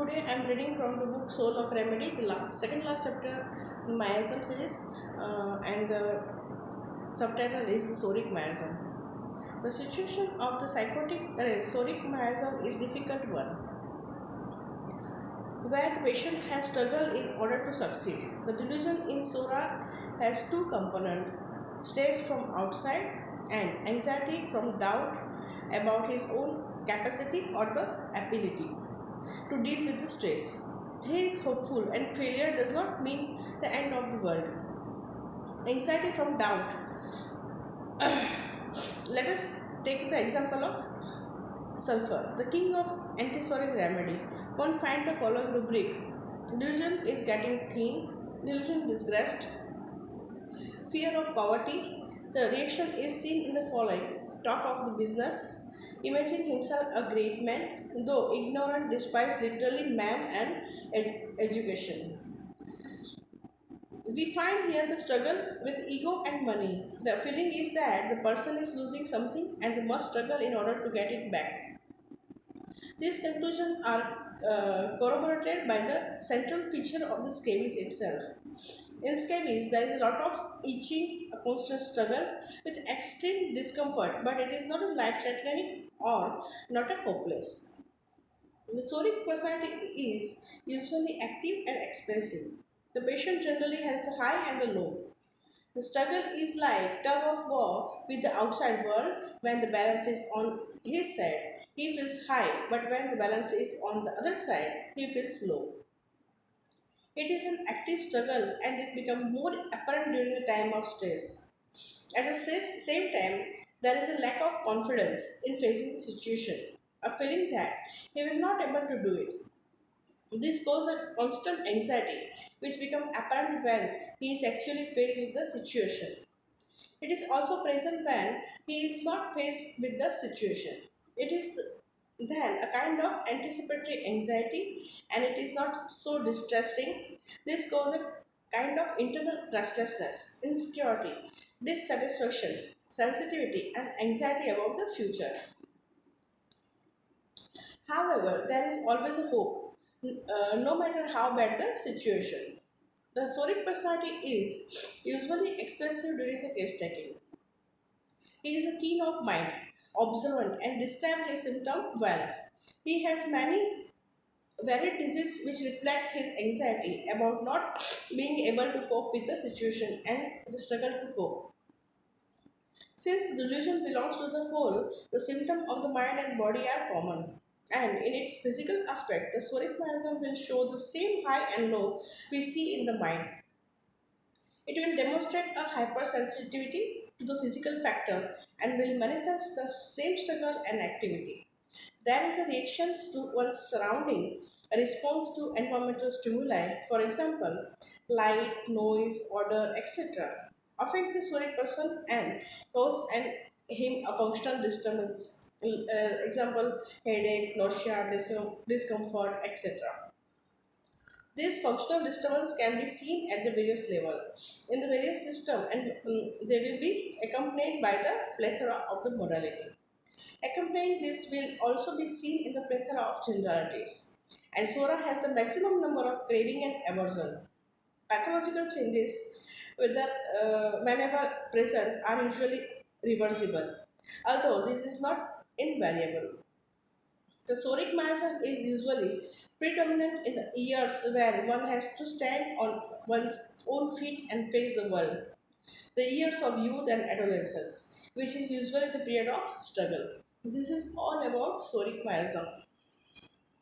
Today I am reading from the book Soul of Remedy, the second last chapter in Miasm series, and the subtitle is the Soric Miasm. The situation of the Soric Miasm is difficult one, where the patient has struggled in order to succeed. The delusion in psora has two components: stress from outside and anxiety from doubt about his own capacity or the ability to deal with the stress. He is hopeful, and failure does not mean the end of the world. Anxiety from doubt. Let us take the example of sulfur, the king of antisoric remedy. One finds the following rubric: delusion is getting thin, delusion disgust, fear of poverty. The reaction is seen in the following: talk of the business, imagine himself a great man, though ignorant, despises literally man and education. We find here the struggle with ego and money. The feeling is that the person is losing something and must struggle in order to get it back. These conclusions are corroborated by the central feature of the scabies itself. In scabies, there is a lot of itching, a constant struggle with extreme discomfort, but it is not a life-threatening or not a hopeless. The soric personality is usually active and expressive. The patient generally has the high and the low. The struggle is like tug of war with the outside world. When the balance is on his side, he feels high, but when the balance is on the other side, he feels low. It is an active struggle and it becomes more apparent during the time of stress. At the same time, there is a lack of confidence in facing the situation, a feeling that he will not able to do it. This causes a constant anxiety, which becomes apparent when he is actually faced with the situation. It is also present when he is not faced with the situation. It is then a kind of anticipatory anxiety and it is not so distressing. This causes a kind of internal restlessness, insecurity, dissatisfaction, sensitivity, and anxiety about the future. However, there is always a hope, no matter how bad the situation. The soric personality is usually expressive during the case taking. He is a keen of mind, observant, and describes his symptom well. He has many varied diseases which reflect his anxiety about not being able to cope with the situation and the struggle to cope. Since the delusion belongs to the whole, the symptoms of the mind and body are common. And in its physical aspect, the soric miasm will show the same high and low we see in the mind. It will demonstrate a hypersensitivity to the physical factor and will manifest the same struggle and activity. There is a reaction to one's surrounding, a response to environmental stimuli, for example, light, noise, odor, etc., affect the soric person and cause him a functional disturbance. Example, headache, nausea, discomfort, etc. This functional disturbance can be seen at the various levels in the various system and they will be accompanied by the plethora of the modality. Accompanying this will also be seen in the plethora of generalities. And Sora has the maximum number of craving and aversion. Pathological changes, whenever present, are usually reversible, although this is not invariable. The soric miasm is usually predominant in the years where one has to stand on one's own feet and face the world. The years of youth and adolescence, which is usually the period of struggle. This is all about soric miasm.